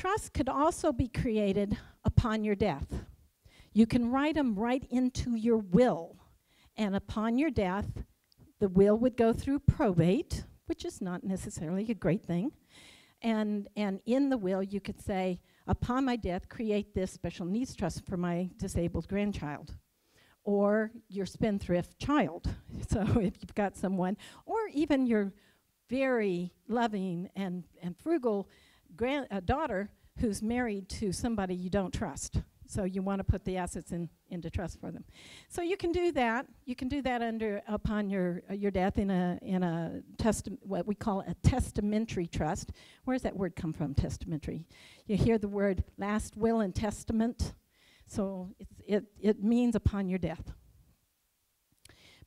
Trust could also be created upon your death. You can write them right into your will. And upon your death, the will would go through probate, which is not necessarily a great thing. And in the will, you could say, upon my death, create this special needs trust for my disabled grandchild, or your spendthrift child. So if you've got someone, or even your very loving and frugal daughter who's married to somebody you don't trust. So you want to put the assets into trust for them. So you can do that. You can do that upon your death in a what we call a testamentary trust. Where does that word come from, testamentary? You hear the word last will and testament. So it means upon your death.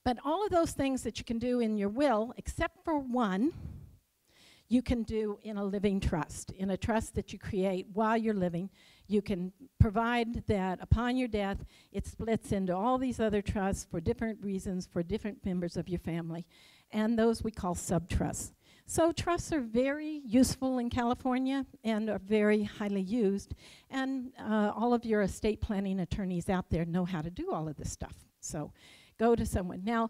But all of those things that you can do in your will, except for one, you can do in a living trust, in a trust that you create while you're living. You can provide that upon your death, it splits into all these other trusts for different reasons for different members of your family, and those we call subtrusts. So trusts are very useful in California and are very highly used, and all of your estate planning attorneys out there know how to do all of this stuff. So go to someone. Now,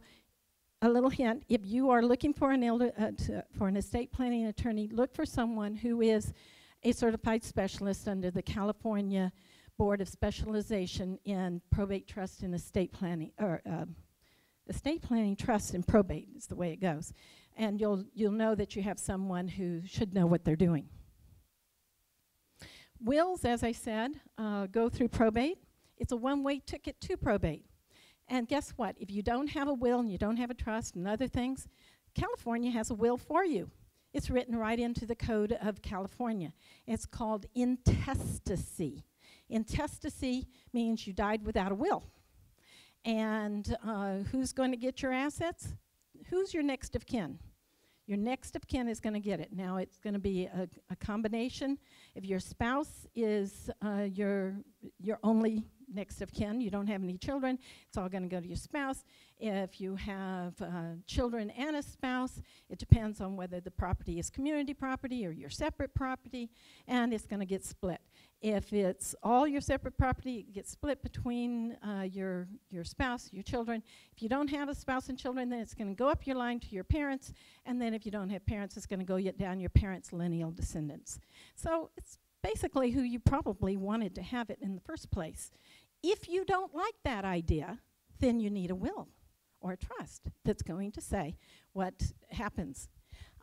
a little hint, if you are looking for an estate planning attorney, look for someone who is a certified specialist under the California Board of Specialization in Probate Trust and Estate Planning, or Estate Planning Trust and Probate is the way it goes. And you'll know that you have someone who should know what they're doing. Wills, as I said, go through probate. It's a one-way ticket to probate. And guess what? If you don't have a will and you don't have a trust and other things, California has a will for you. It's written right into the Code of California. It's called intestacy. Intestacy means you died without a will. And who's going to get your assets? Who's your next of kin? Your next of kin is going to get it. Now, it's going to be a combination. If your spouse is your only next of kin, you don't have any children, it's all going to go to your spouse. If you have children and a spouse, it depends on whether the property is community property or your separate property, and it's going to get split. If it's all your separate property, it gets split between your spouse, your children. If you don't have a spouse and children, then it's going to go up your line to your parents, and then if you don't have parents, it's going to go down your parents' lineal descendants. So it's basically who you probably wanted to have it in the first place. If you don't like that idea, then you need a will or a trust that's going to say what happens.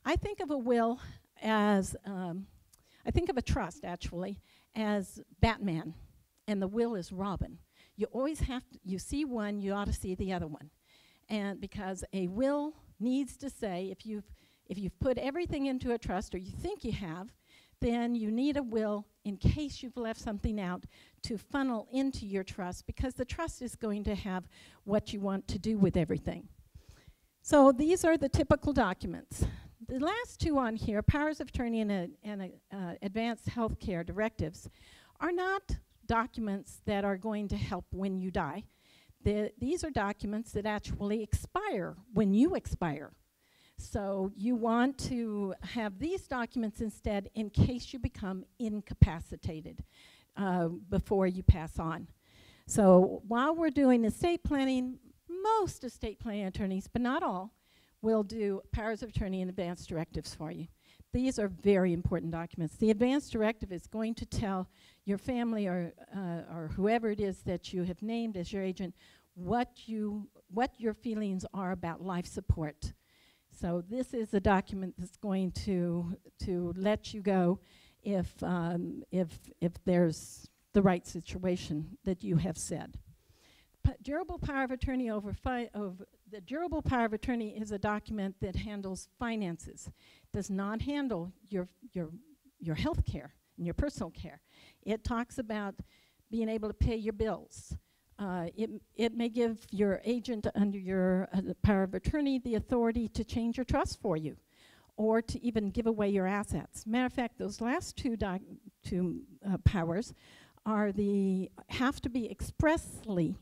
I think of a will as, I think of a trust actually as Batman, and the will is Robin. You always have to, you see one, you ought to see the other one. And because a will needs to say, if you've put everything into a trust, or you think you have, then you need a will in case you've left something out to funnel into your trust, because the trust is going to have what you want to do with everything. So these are the typical documents. The last two on here, powers of attorney and advanced health care directives, are not documents that are going to help when you die. These are documents that actually expire when you expire. So you want to have these documents instead in case you become incapacitated before you pass on. So while we're doing estate planning, most estate planning attorneys, but not all, will do powers of attorney and advanced directives for you. These are very important documents. The advanced directive is going to tell your family or whoever it is that you have named as your agent what your feelings are about life support. So this is a document that's going to let you go if there's the right situation that you have said. Durable power of attorney the durable power of attorney is a document that handles finances. Does not handle your health care and your personal care. It talks about being able to pay your bills. It may give your agent under your power of attorney the authority to change your trust for you, or to even give away your assets. Matter of fact, those last two powers are have to be expressly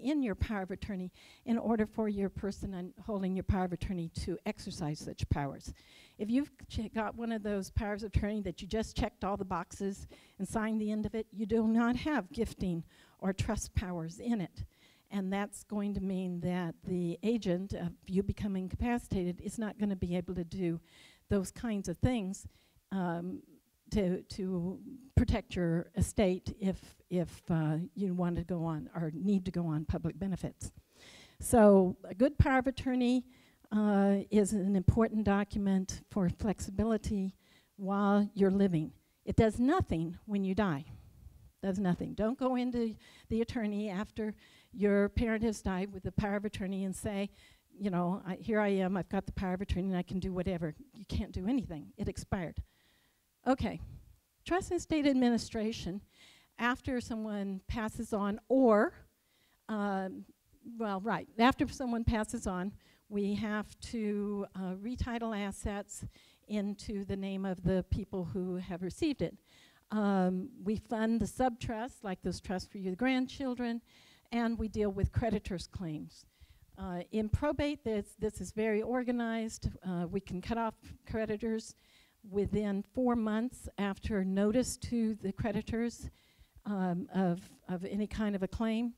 in your power of attorney in order for your person holding your power of attorney to exercise such powers. If you've got one of those powers of attorney that you just checked all the boxes and signed the end of it, you do not have gifting or trust powers in it. And that's going to mean that the agent of you becoming incapacitated is not going to be able to do those kinds of things to protect your estate if you want to go on or need to go on public benefits. So a good power of attorney is an important document for flexibility while you're living. It does nothing when you die. Does nothing. Don't go into the attorney after your parent has died with the power of attorney and say, you know, here I am, I've got the power of attorney and I can do whatever. You can't do anything. It expired. Okay. Trust and estate administration after someone passes on or, after someone passes on, we have to retitle assets into the name of the people who have received it. We fund the sub-trusts, like those trusts for your grandchildren, and we deal with creditors' claims. In probate, this is very organized. We can cut off creditors within 4 months after notice to the creditors of any kind of a claim.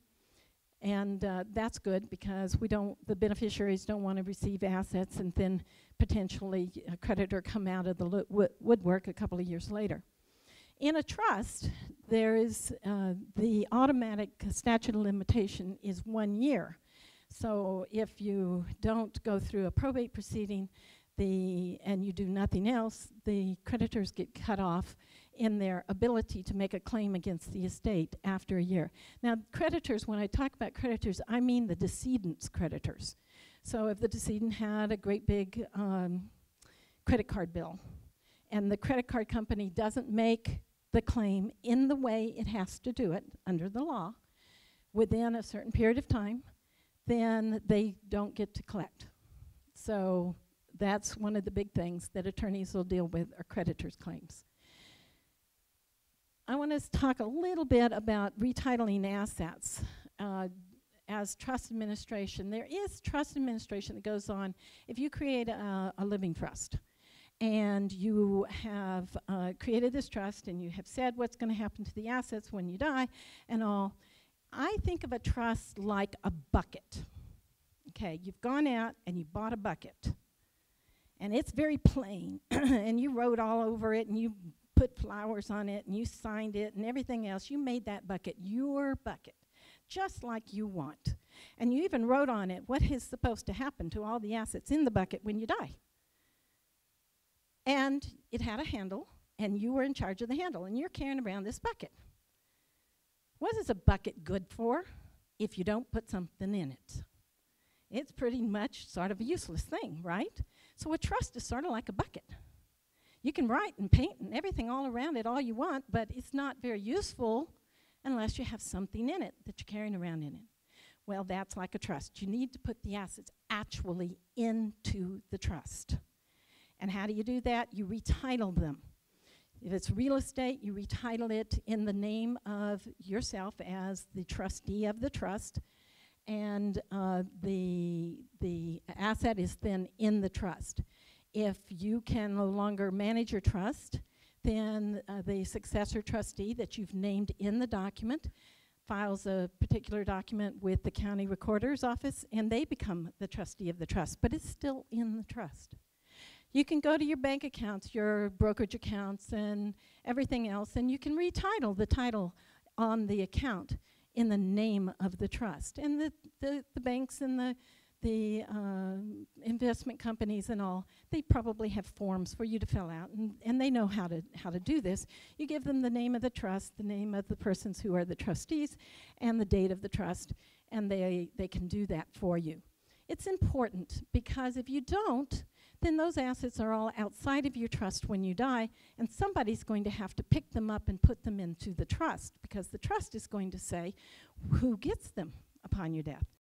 And that's good because the beneficiaries don't want to receive assets and then potentially a creditor come out of the woodwork a couple of years later. In a trust, there is the automatic statute of limitation is 1 year. So if you don't go through a probate proceeding and you do nothing else, the creditors get cut off in their ability to make a claim against the estate after a year. Now, creditors, when I talk about creditors, I mean the decedent's creditors. So if the decedent had a great big credit card bill and the credit card company doesn't make the claim in the way it has to do it under the law within a certain period of time, then they don't get to collect. So that's one of the big things that attorneys will deal with are creditors' claims. I want to talk a little bit about retitling assets. As trust administration, there is trust administration that goes on if you create a living trust. And you have created this trust and you have said what's going to happen to the assets when you die and all. I think of a trust like a bucket. Okay, you've gone out and you bought a bucket. And it's very plain. And you wrote all over it and you put flowers on it and you signed it and everything else. You made that bucket your bucket, just like you want. And you even wrote on it what is supposed to happen to all the assets in the bucket when you die. And it had a handle, and you were in charge of the handle, and you're carrying around this bucket. What is a bucket good for if you don't put something in it? It's pretty much sort of a useless thing, right? So a trust is sort of like a bucket. You can write and paint and everything all around it all you want, but it's not very useful unless you have something in it that you're carrying around in it. Well, that's like a trust. You need to put the assets actually into the trust. And how do you do that? You retitle them. If it's real estate, you retitle it in the name of yourself as the trustee of the trust, and the asset is then in the trust. If you can no longer manage your trust, then the successor trustee that you've named in the document files a particular document with the county recorder's office, and they become the trustee of the trust, but it's still in the trust. You can go to your bank accounts, your brokerage accounts, and everything else, and you can retitle the title on the account in the name of the trust. And the banks and the investment companies and all, they probably have forms for you to fill out, and they know how to do this. You give them the name of the trust, the name of the persons who are the trustees, and the date of the trust, and they can do that for you. It's important because if you don't, then those assets are all outside of your trust when you die, and somebody's going to have to pick them up and put them into the trust because the trust is going to say who gets them upon your death.